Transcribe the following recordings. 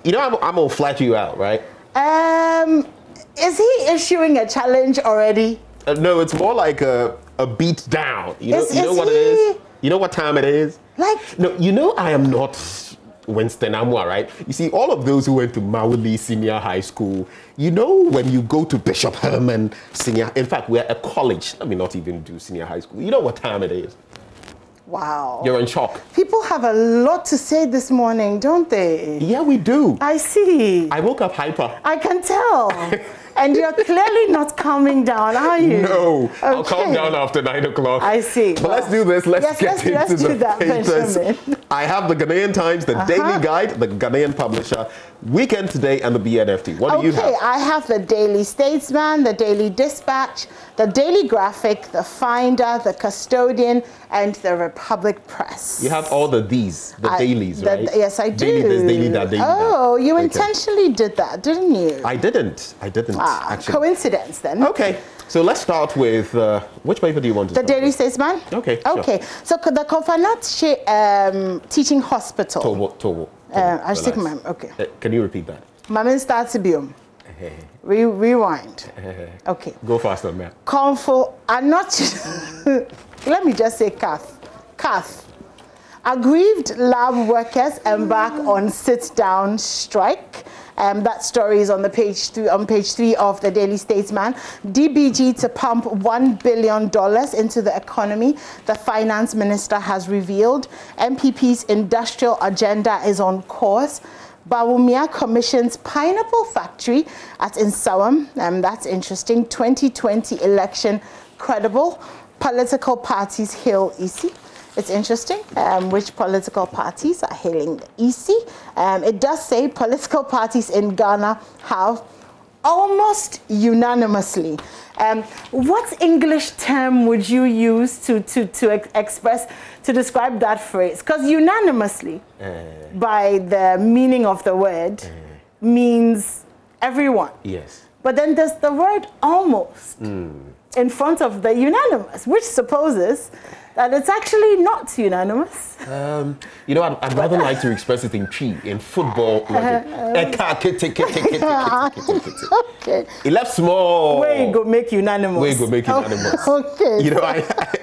You know, I'm gonna flat you out, right? Is he issuing a challenge already? No, it's more like a beat down. You know what it is? You know what time it is? Like, no, you know I am not Winston Amwa, right? You see, all of those who went to Mawuli Senior High School, you know when you go to Bishop Herman Senior, in fact, we're a college. Let me not even do senior high school. You know what time it is? wow. You're in shock. People have a lot to say this morning, don't they? Yeah, we do. I see. I woke up hyper. I can tell. And you're clearly not calming down, are you? No, okay. I'll calm down after 9 o'clock. I see. But let's do this. Let's get into the that, papers. Benjamin. I have the Ghanaian Times, the Daily Guide, the Ghanaian Publisher, Weekend Today, and the BNFT. What do you have? Okay, I have the Daily Statesman, the Daily Dispatch, the Daily Graphic, the Finder, the Custodian, and the Republic Press. You have all these, the dailies, right? Yes, I do. Daily this, daily that, daily that. Oh, you intentionally did that, didn't you? I didn't, actually. Coincidence then. Okay, so let's start with, which paper do you want to start The Daily with? Statesman? Okay, sure. Okay, so the Kofanat Teaching Hospital. Towo. I stick my, okay. Can you repeat that? Mamin starts biome. Rewind. Okay. Go faster, man. I'm not, let me just say CAF. Aggrieved lab workers embark on sit-down strike. That story is on the page 3 of the Daily Statesman. DBG to pump $1 billion into the economy, the finance minister has revealed. MPP's industrial agenda is on course. Bawumia commissions pineapple factory at Insawam. That's interesting. 2020 election credible. Political parties hail EC. It's interesting which political parties are hailing the EC. It does say political parties in Ghana have almost unanimously. What English term would you use to describe that phrase? Because unanimously, by the meaning of the word, means everyone. Yes. But then there's the word almost in front of the unanimous, which supposes that it's actually not unanimous. You know, I'd rather like to express it in chi, in football. Okay. It left small. Where you go make unanimous. Where you go make unanimous. Okay. You know,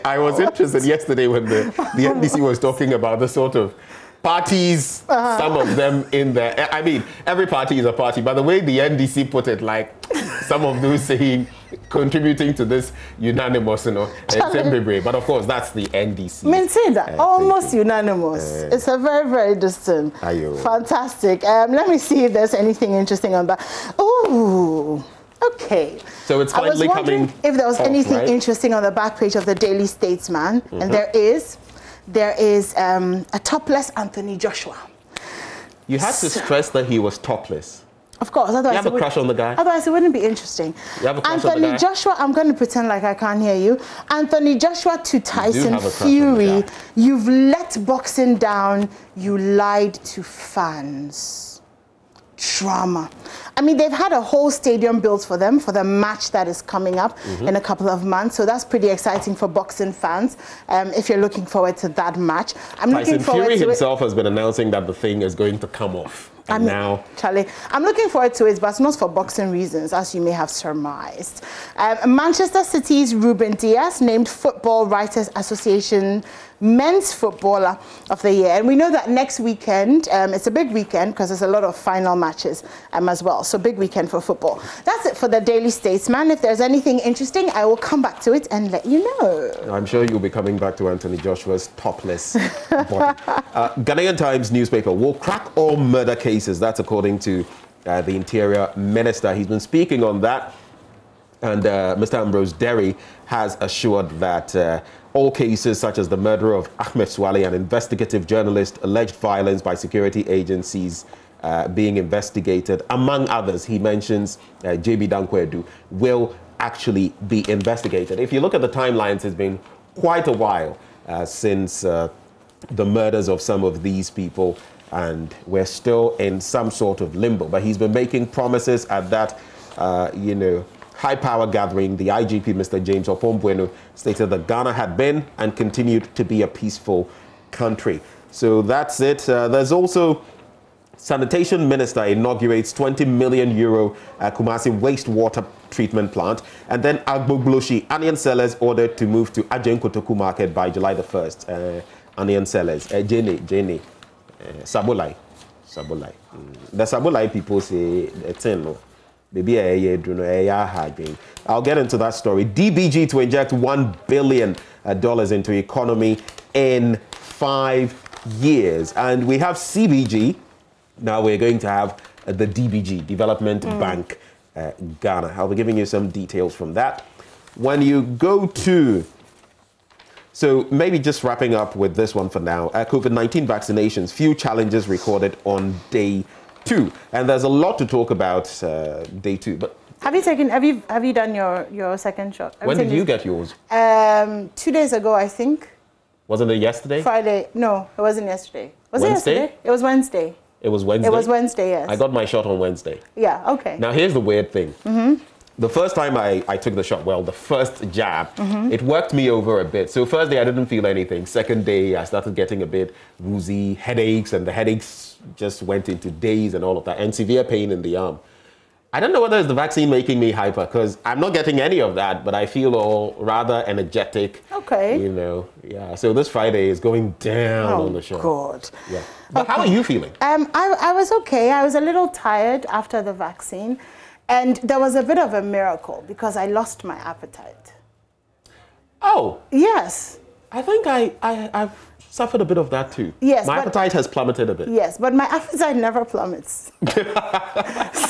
I was interested yesterday when the NDC was talking about the sort of parties, some of them in there. I mean, every party is a party, but the way the NDC put it, like some of those saying, contributing to this unanimous, you know, but of course that's the NDC. Maintain that, almost unanimous. It's a very, very distant. Fantastic. Let me see if there's anything interesting on that. Oh, okay. So it's finally coming if there was anything interesting on the back page of the Daily Statesman, and there is a topless Anthony Joshua. You had to stress that he was topless. Of course. Otherwise you have a crush on the guy? Otherwise, it wouldn't be interesting. You have a crush Anthony on the guy? Joshua, I'm going to pretend like I can't hear you. Anthony Joshua to Tyson Fury. You've let boxing down. You lied to fans. Drama. I mean, they've had a whole stadium built for them for the match that is coming up in a couple of months. So that's pretty exciting for boxing fans if you're looking forward to that match. Tyson Fury himself has been announcing that the thing is going to come off. And now, Charlie, I'm looking forward to it, but not for boxing reasons, as you may have surmised. Manchester City's Ruben Dias named Football Writers Association Men's Footballer of the Year. And we know that next weekend, it's a big weekend because there's a lot of final matches as well. So big weekend for football. That's it for the Daily Statesman. If there's anything interesting, I will come back to it and let you know. I'm sure you'll be coming back to Anthony Joshua's topless body. Ghanaian Times newspaper will crack all murder cases. That's according to the Interior Minister. He's been speaking on that. And Mr. Ambrose Derry has assured that all cases such as the murder of Ahmed Swale, an investigative journalist, alleged violence by security agencies being investigated, among others, he mentions J.B. Dankwedu, will actually be investigated. If you look at the timelines, it's been quite a while since the murders of some of these people, and we're still in some sort of limbo. But he's been making promises at that, high-power gathering. The IGP, Mr. James Opombueno, stated that Ghana had been and continued to be a peaceful country. So that's it. There's also Sanitation Minister inaugurates 20 million euro Kumasi wastewater treatment plant. And then Agbogloshi, onion sellers ordered to move to Ajen Kotoku market by July the 1st. Onion sellers, Jenny, Sabolai. The Sabolai people say, it's no. Maybe I'll get into that story. DBG to inject $1 billion into economy in 5 years. And we have CBG. Now we're going to have the DBG, Development Bank Ghana. I'll be giving you some details from that. When you go to, so maybe just wrapping up with this one for now. COVID-19 vaccinations, few challenges recorded on day 2. And there's a lot to talk about day 2. But have you done your second shot? When did you get yours? 2 days ago, I think. Wasn't it yesterday? Friday. No, it wasn't yesterday. Was Wednesday? it yesterday? It was Wednesday. It was Wednesday? It was Wednesday, yes. I got my shot on Wednesday. Yeah, okay. Now, here's the weird thing. The first time I took the shot, well, the first jab, it worked me over a bit. So first day, I didn't feel anything. Second day, I started getting a bit woozy, headaches, and the headaches just went into days and all of that, and severe pain in the arm. I don't know whether it's the vaccine making me hyper, because I'm not getting any of that, but I feel all rather energetic. Okay. You know, yeah. So this Friday is going down on the show. Oh, God. Yeah. But how are you feeling? I was okay. I was a little tired after the vaccine. And there was a bit of a miracle because I lost my appetite. Oh. Yes. I think I've suffered a bit of that too. Yes. My appetite has plummeted a bit. Yes, but my appetite never plummets.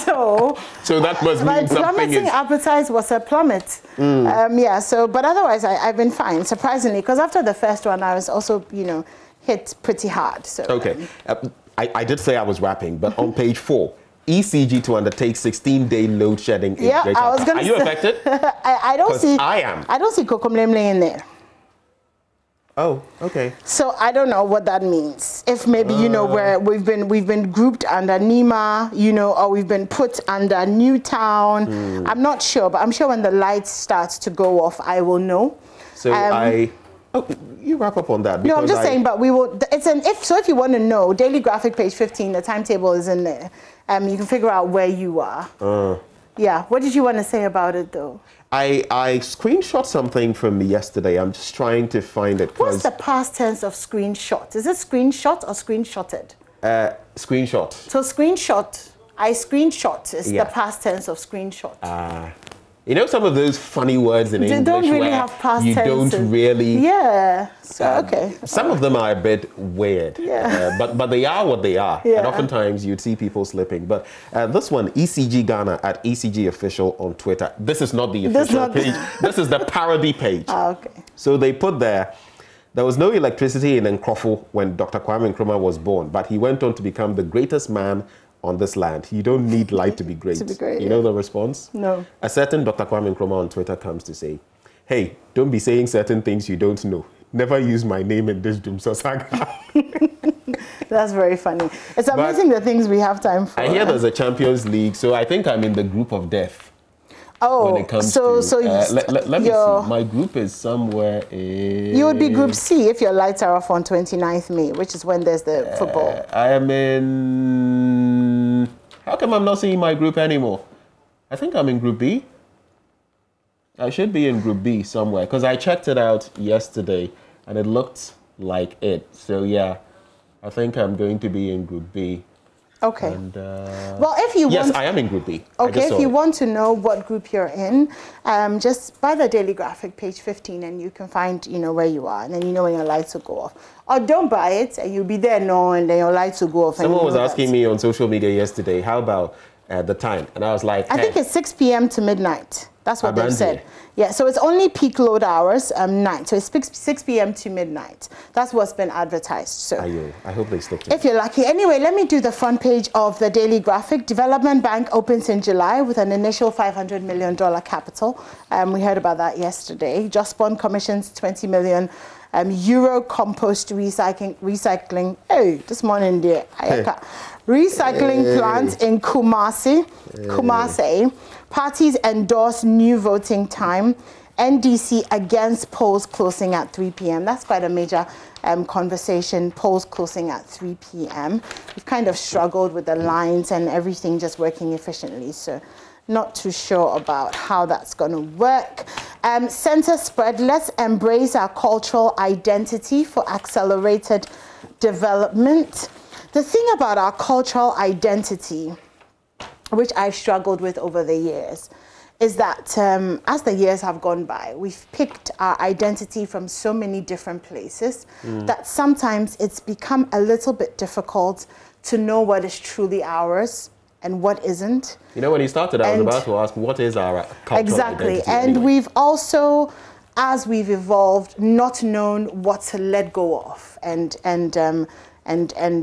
So that must mean something plummeting appetite was a plummet. Yeah, so, but otherwise I've been fine, surprisingly, because after the first one, I was also, hit pretty hard. So okay. I did say I was rapping, but on page 4, ECG to undertake 16-day load shedding. Yeah, I was going to say. Are you affected? I don't see. I am. I don't see Kokomlemle in there. Oh, okay. So I don't know what that means. If maybe where we've been grouped under Nima, or we've been put under Newtown. I'm not sure, but I'm sure when the lights start to go off, I will know. So you wrap up on that. No, I'm just saying, but we will. If you want to know, Daily Graphic page 15, the timetable is in there. You can figure out where you are. Yeah. What did you want to say about it, though? I screenshot something from yesterday. I'm just trying to find it. What's the past tense of screenshot? Is it screenshot or screenshotted? Screenshot. So screenshot. I screenshot is the past tense of screenshot. Some of those funny words in English don't really where have past you tenses. don't really. Yeah. So okay. Some of them are a bit weird. Yeah. But they are what they are. Yeah. And oftentimes you'd see people slipping. But this one, ECG Ghana at ECG Official on Twitter. This is not the official page. This is the parody page. Okay. So they put there was no electricity in Nkrofo when Dr. Kwame Nkrumah was born, but he went on to become the greatest man on this land. You don't need light to be great. To be great, you know the response? No. A certain Dr. Kwame Nkrumah on Twitter comes to say, hey, don't be saying certain things you don't know. Never use my name in this Dumso saga. That's very funny. It's amazing the things we have time for. I hear there's a Champions League, so I think I'm in the group of death. Oh, when it comes let me see. My group is somewhere in... You would be Group C if your lights are off on 29th May, which is when there's the football. I am in... How come I'm not seeing my group anymore? I think I'm in Group B. I should be in Group B somewhere, because I checked it out yesterday, and it looked like it. So, yeah, I think I'm going to be in Group B. Okay. And, well, if you want... Yes, I am in Group B. Okay, if you want to know what group you're in, just buy the Daily Graphic, page 15, and you can find, where you are, and then you know when your lights will go off. Or don't buy it, and you'll be there, and then your lights will go off. Someone was asking me on social media yesterday, how about the time? And I was like, I think it's 6 p.m. to midnight. That's what they've said. Yeah, so it's only peak load hours, night. So it's 6 p.m. to midnight. That's what's been advertised. So I hope they stick to it. If you're lucky. Anyway, let me do the front page of the Daily Graphic. Development Bank opens in July with an initial $500 million capital. We heard about that yesterday. Jospon commissions 20 million euro compost recycling. Hey, this morning there. Recycling plant in Kumasi. Parties endorse new voting time. NDC against polls closing at 3 p.m. That's quite a major conversation, polls closing at 3 p.m. We've kind of struggled with the lines and everything just working efficiently, so not too sure about how that's going to work. Center spread, let's embrace our cultural identity for accelerated development. The thing about our cultural identity, which I've struggled with over the years, is that as the years have gone by, we've picked our identity from so many different places that sometimes it's become a little bit difficult to know what is truly ours and what isn't. You know, when you started, I was about to ask, what is our cultural identity? And anyway? We've also, as we've evolved, not known what to let go of and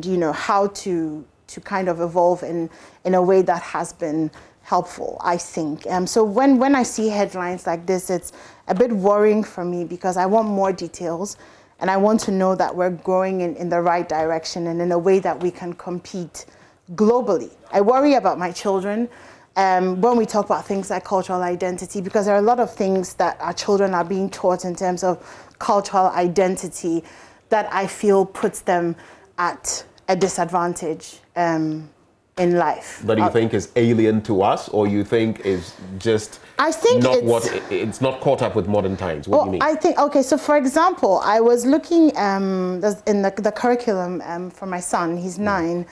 you know, how to kind of evolve in a way that has been helpful, I think. So when I see headlines like this, it's a bit worrying for me because I want more details and I want to know that we're growing in the right direction and in a way that we can compete globally. I worry about my children when we talk about things like cultural identity, because there are a lot of things that our children are being taught in terms of cultural identity that I feel puts them at a disadvantage in life. That you think is alien to us, or you think is just it's not caught up with modern times? What do you mean? I think, okay, so for example, I was looking in the curriculum for my son, he's 9,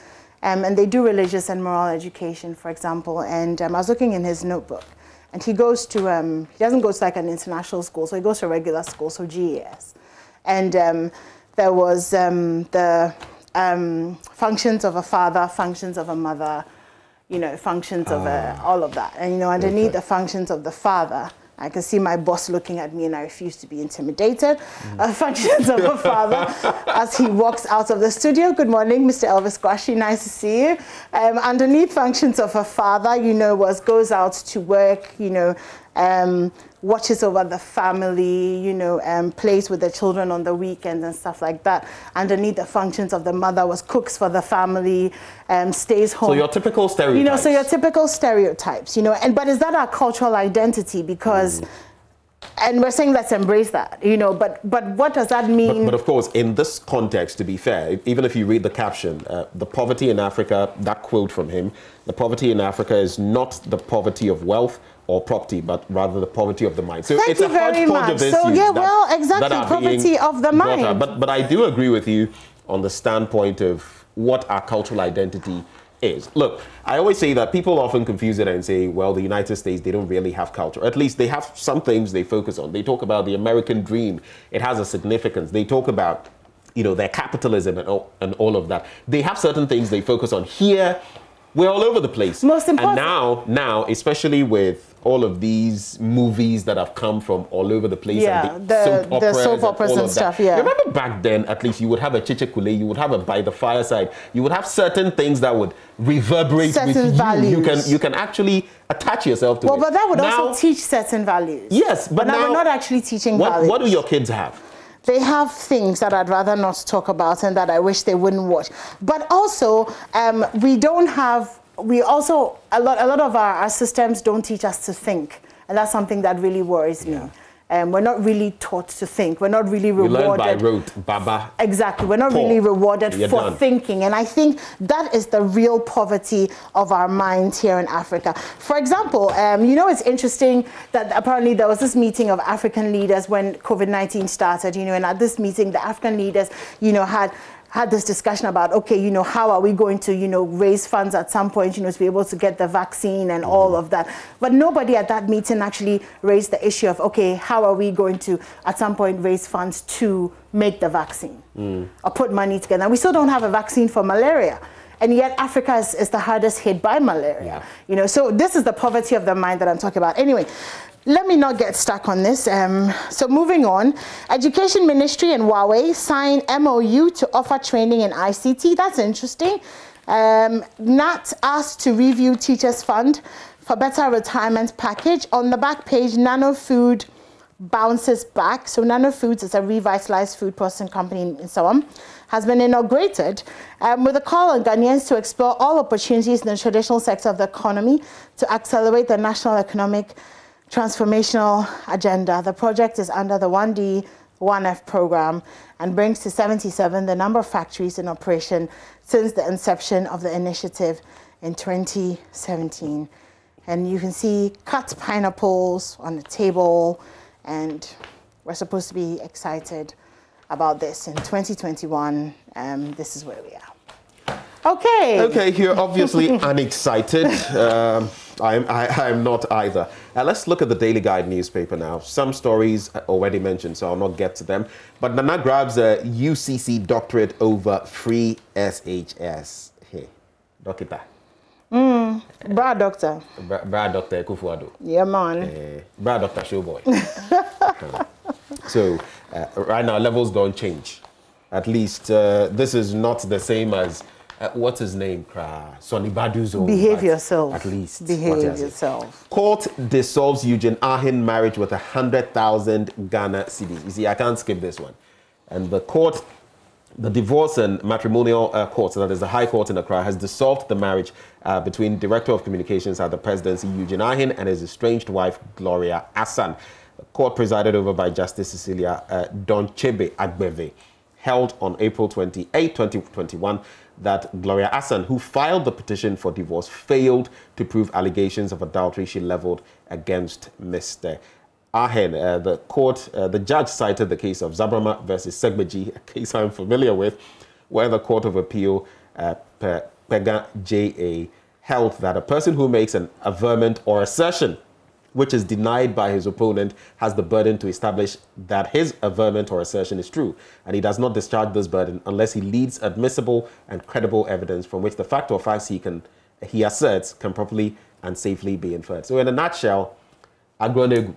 and they do religious and moral education, for example, and I was looking in his notebook, and he goes to, he doesn't go to like an international school, so he goes to a regular school, so GES, and there was the functions of a father, functions of a mother, you know, functions of all of that. And, you know, underneath the functions of the father, I can see my boss looking at me and I refuse to be intimidated. Functions of a father as he walks out of the studio. Good morning, Mr. Elvis Kwashi, nice to see you. Underneath functions of a father, you know, goes out to work, you know, watches over the family, you know, plays with the children on the weekends and stuff like that. Underneath the functions of the mother was cooks for the family, stays home. So your typical stereotypes. You know, so your typical stereotypes, you know, but is that our cultural identity? Because, and we're saying let's embrace that, you know, but what does that mean? But of course, in this context, to be fair, even if you read the caption, the poverty in Africa, that quote from him, the poverty in Africa is not the poverty of wealth or property, but rather the poverty of the mind. So Thank it's you a very hodgepodge much. of issues So yeah, well, exactly, poverty of the mind. But I do agree with you on the standpoint of what our cultural identity is. Look, I always say that people often confuse it and say, well, the United States, they don't really have culture. At least they have some things they focus on. They talk about the American dream. It has a significance. They talk about, you know, their capitalism and all of that. They have certain things they focus on. Here, we're all over the place. Most important. And now, especially with all of these movies that have come from all over the place, and the soap operas and stuff, yeah. Remember back then, at least you would have a chichekule, you would have a by the fireside, you would have certain things that would reverberate certain with values. You can actually attach yourself to it. Well, but that would also teach certain values. Yes, but now we're not actually teaching values. What do your kids have? They have things that I'd rather not talk about and that I wish they wouldn't watch. But also, we also, a lot of our systems don't teach us to think. And that's something that really worries me. We're not really taught to think. We're not really rewarded. You learn by rote, Baba. Exactly. We're not really rewarded for thinking. And I think that is the real poverty of our minds here in Africa. For example, you know, it's interesting that apparently there was this meeting of African leaders when COVID-19 started, you know, and at this meeting, the African leaders, you know, had this discussion about, okay, you know, how are we going to, you know, raise funds at some point, you know, to be able to get the vaccine and all of that. But nobody at that meeting actually raised the issue of, okay, how are we going to, at some point, raise funds to make the vaccine or put money together. And we still don't have a vaccine for malaria. And yet Africa is the hardest hit by malaria. You know, so this is the poverty of the mind that I'm talking about. Anyway, let me not get stuck on this. So moving on, Education Ministry and Huawei sign MOU to offer training in ICT. That's interesting. NAT asked to review Teachers Fund for better retirement package. On the back page, Nano Food bounces back. So Nano Foods is a revitalized food processing company in Sawam, has been inaugurated with a call on Ghanaians to explore all opportunities in the traditional sector of the economy to accelerate the national economic transformational agenda. The project is under the 1D 1F program and brings to 77 the number of factories in operation since the inception of the initiative in 2017. And you can see cut pineapples on the table, and we're supposed to be excited about this in 2021. This is where we are. Okay. Okay, you're obviously unexcited. I'm not either. Let's look at the Daily Guide newspaper now. Some stories already mentioned, so I'll not get to them. But Nana grabs a UCC doctorate over free SHS. Hey, Dokita. Bra doctor. Bra Dr. Kufuado. Yeah, man. Bra Dr. Showboy. So, right now, levels don't change. At least, this is not the same as, what's his name? Sonny Baduzo. Behave yourself. At least. Behave yourself. Court dissolves Eugene Ahin marriage with 100,000 Ghana cedis. You see, I can't skip this one. And the court, the divorce and matrimonial court, so that is the High Court in Accra, has dissolved the marriage between Director of Communications at the Presidency, Eugene Ahin, and his estranged wife, Gloria Asan. The court, presided over by Justice Cecilia Donchebe Agbeve, held on April 28, 2021, that Gloria Asan, who filed the petition for divorce, failed to prove allegations of adultery she leveled against Mr. Ahen. The judge cited the case of Zabrama versus Segbeji, a case I'm familiar with, where the Court of Appeal, Pega JA, held that a person who makes an averment or assertion which is denied by his opponent has the burden to establish that his averment or assertion is true, and he does not discharge this burden unless he leads admissible and credible evidence from which the fact or facts he asserts can properly and safely be inferred. So in a nutshell, Agronegu.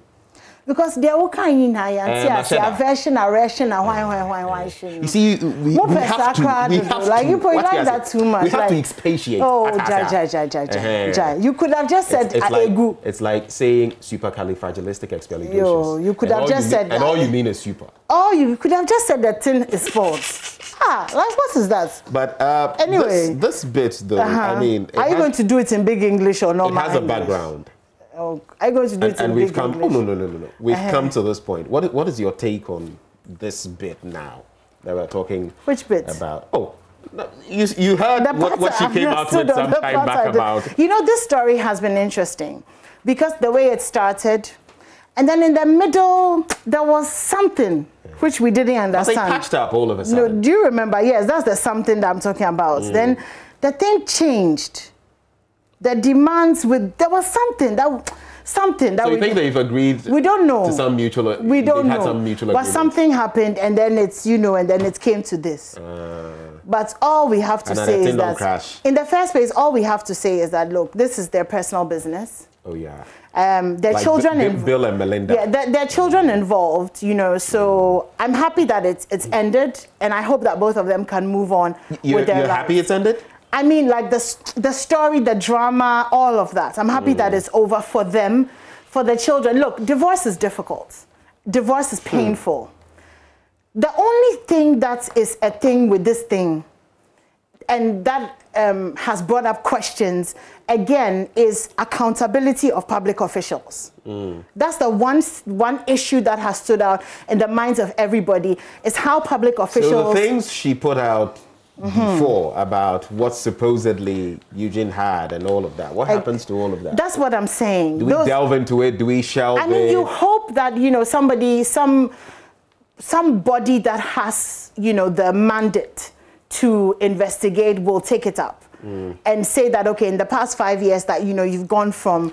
Because they are kind of version, why. You see, we have to, like you like that too much. We have to expatiate. Oh, ja. You could have just said Aegu. It's like saying supercalifragilisticexpialidocious. Yo, you could have just said. And all you mean is super. Oh, you could have just said that thing is false. Like what is that? But anyway, this bit though, I mean, are you going to do it in big English or normal? It has a background. Oh, I'm going to do it in we've big come. English. Oh no. We've come to this point. What is your take on this bit now that we're talking? Which bit? About? Oh, no, you heard what she came out with some time back about. You know, this story has been interesting because the way it started, and then in the middle there was something which we didn't understand. They patched up all of a sudden. No, do you remember? Yes, that's the something that I'm talking about. Then the thing changed. The demands there was something that. So you think they've agreed? We don't know. To some mutual. We don't know. Had some mutual but agreement. Something happened, and then it's and then it came to this. But all we have to say is that in the first place, all we have to say is that look, this is their personal business. Oh yeah. Their like children. Bill and Melinda. Yeah, their children involved. So I'm happy that it's ended, and I hope that both of them can move on with their lives. You're happy it's ended? I mean, like the story, the drama, all of that. I'm happy that it's over for them, for the children. Look, divorce is difficult. Divorce is painful. The only thing that is a thing with this thing, and that has brought up questions, again, is accountability of public officials. That's the one issue that has stood out in the minds of everybody, is how public officials... So the things she put out before about what supposedly Eugene had and all of that. What happens to all of that? That's what I'm saying. Do we delve into it? Do we shelve it? I mean, you hope that, somebody that has, the mandate to investigate will take it up and say that, okay, in the past 5 years that, you've gone from,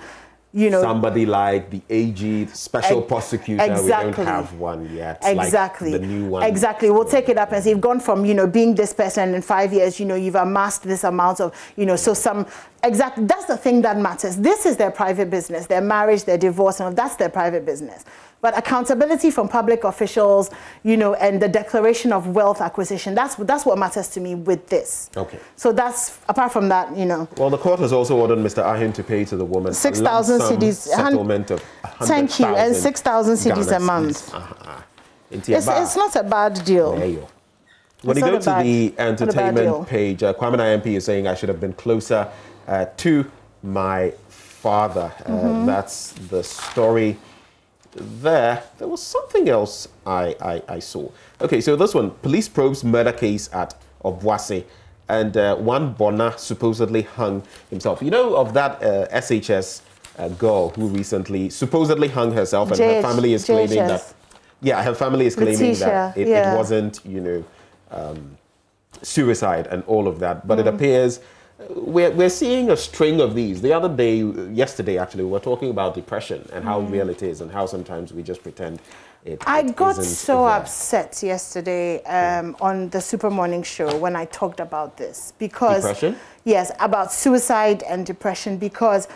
somebody like the AG, special prosecutor, exactly. We don't have one yet. Exactly. Like the new one. Exactly. We'll take it up and say you've gone from, being this person in 5 years, you've amassed this amount of, exactly. That's the thing that matters. This is their private business, their marriage, their divorce, and that's their private business. But accountability from public officials, and the declaration of wealth acquisition, that's what matters to me with this. Okay. So that's, apart from that, Well, the court has also ordered Mr. Ahin to pay to the woman 6,000 cedis. Settlement of 100,000. Thank you, and 6,000 cedis a month. It's not a bad deal. When you go to the entertainment page, Kwame IMP is saying I should have been closer to my father. That's the story there. There was something else I saw. Okay, so this one, police probes murder case at Obuasi, and one Bona supposedly hung himself. You know of that SHS girl who recently supposedly hung herself, and her family is claiming that, yeah, her family is claiming that it wasn't, you know, suicide and all of that. But it appears we're seeing a string of these. The other day, yesterday actually, we were talking about depression and how real it is and how sometimes we just pretend I got so upset yesterday on the Super Morning Show when I talked about this because depression? Yes, about suicide and depression, because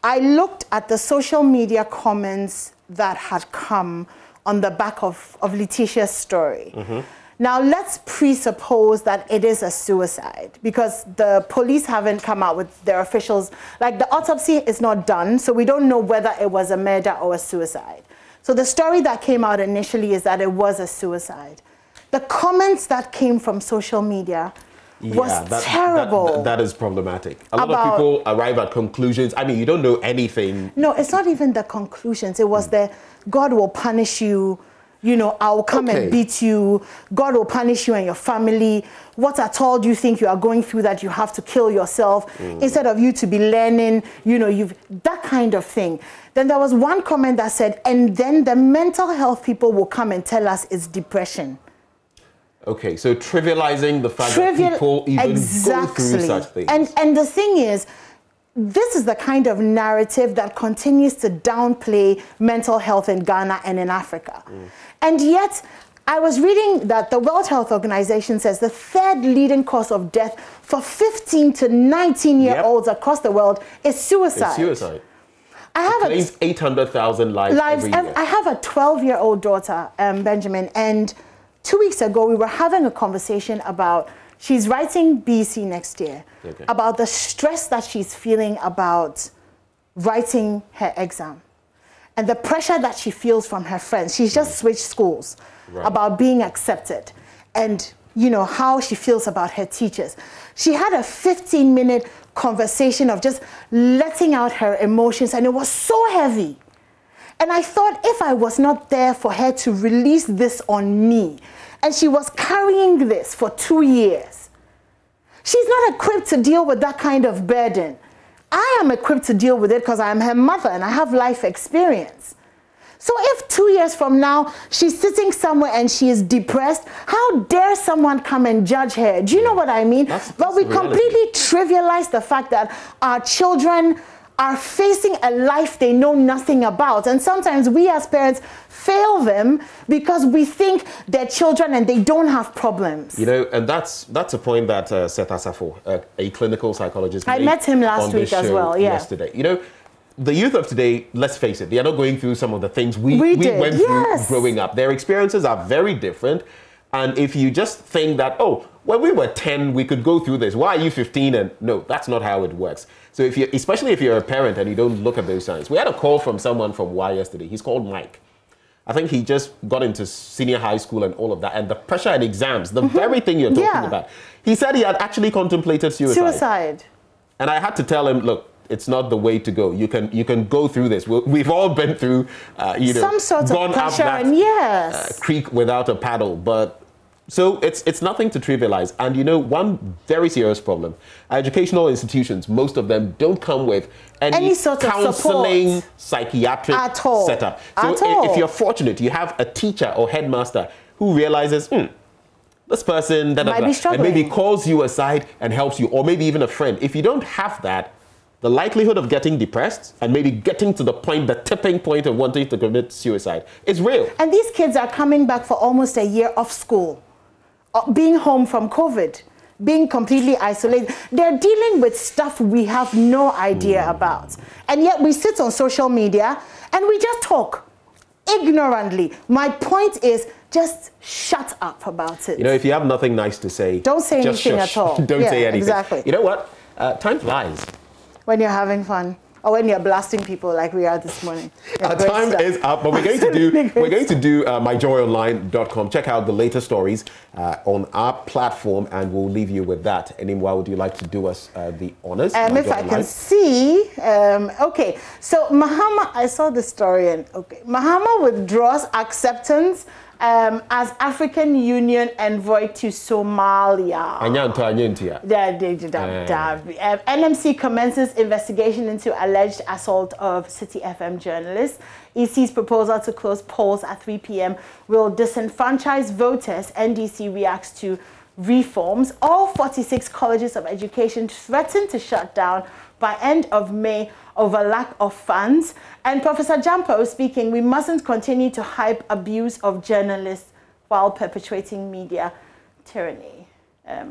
I looked at the social media comments that had come on the back of Letitia's story. Now, let's presuppose that it is a suicide because the police haven't come out with their officials. Like, the autopsy is not done, so we don't know whether it was a murder or a suicide. So the story that came out initially is that it was a suicide. The comments that came from social media was terrible. That is problematic. A lot of people arrive at conclusions. I mean, you don't know anything. No, it's not even the conclusions. It was the God will punish you. You know, I'll come and beat you. God will punish you and your family. What at all do you think you are going through that you have to kill yourself instead of you to be learning? You know, that kind of thing. Then there was one comment that said, and then the mental health people will come and tell us it's depression. Okay, so trivializing the fact that people even go through such things. And the thing is, this is the kind of narrative that continues to downplay mental health in Ghana and in Africa. And yet, I was reading that the World Health Organization says the third leading cause of death for 15 to 19-year-olds across the world is suicide. It's suicide. I have 800,000 lives every year. I have a 12-year-old daughter, Benjamin, and 2 weeks ago we were having a conversation about, she's writing BC next year, about the stress that she's feeling about writing her exam and the pressure that she feels from her friends. She's just switched schools, about being accepted, and you know how she feels about her teachers. She had a 15-minute conversation of just letting out her emotions, and it was so heavy. And I thought, if I was not there for her to release this on me, and she was carrying this for 2 years, she's not equipped to deal with that kind of burden. I am equipped to deal with it because I am her mother and I have life experience. So if 2 years from now, she's sitting somewhere and she is depressed, how dare someone come and judge her? Do you know what I mean? But we completely trivialize the fact that our children are facing a life they know nothing about. And sometimes we as parents fail them because we think they're children and they don't have problems. You know, and that's a point that Seth Asafo, a clinical psychologist, I met him last week as well, yesterday. You know, the youth of today, let's face it, they are not going through some of the things we went through growing up. Their experiences are very different. And if you just think that, oh, when we were 10, we could go through this. Why are you 15? And no, that's not how it works. So if you, especially if you're a parent and you don't look at those signs. We had a call from someone from Y yesterday. He's called Mike. I think he just got into senior high school and all of that. And the pressure and exams, the very thing you're talking about. He said he had actually contemplated suicide. And I had to tell him, look, it's not the way to go. You can go through this. We've all been through, you know, some sort of pressure, and creek without a paddle. But so it's nothing to trivialize. And you know, one very serious problem: educational institutions, most of them don't come with any sort of counseling, psychiatric setup. So if you're fortunate, you have a teacher or headmaster who realizes, this person might be struggling, and maybe calls you aside and helps you, or maybe even a friend. If you don't have that, the likelihood of getting depressed and maybe getting to the point, the tipping point of wanting to commit suicide is real. And these kids are coming back for almost a year off school, being home from COVID, being completely isolated. They're dealing with stuff we have no idea about. And yet we sit on social media and we just talk ignorantly. My point is, just shut up about it. You know, if you have nothing nice to say, don't say anything at all. Don't say anything. Exactly. You know what? Time flies. When you're having fun. or when you're blasting people like we are this morning. Our time is up, but we're going to do myjoyonline.com. Check out the latest stories on our platform, and we'll leave you with that. Anyway, would you like to do us the honors? If I can see, okay. So Mahama, I saw the story, and okay, Mahama withdraws acceptance as African Union envoy to Somalia. NMC commences investigation into alleged assault of City FM journalist. EC's proposal to close polls at 3 p.m. will disenfranchise voters. NDC reacts to reforms. All 46 colleges of education threaten to shut down by end of May over lack of funds. And Professor Jampo speaking, we mustn't continue to hype abuse of journalists while perpetuating media tyranny.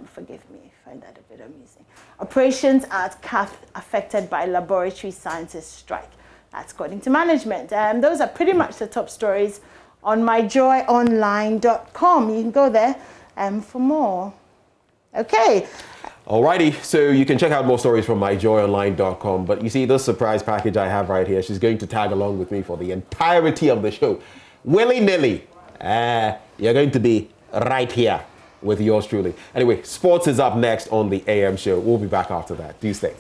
Forgive me, I find that a bit amusing. Operations at CAF affected by laboratory scientists strike. That's according to management. Those are pretty much the top stories on myjoyonline.com. You can go there for more. Okay. Alrighty, so you can check out more stories from myjoyonline.com. But you see this surprise package I have right here. She's going to tag along with me for the entirety of the show. Willy-nilly. You're going to be right here with yours truly. Anyway, sports is up next on the AM show. We'll be back after that. Do stay.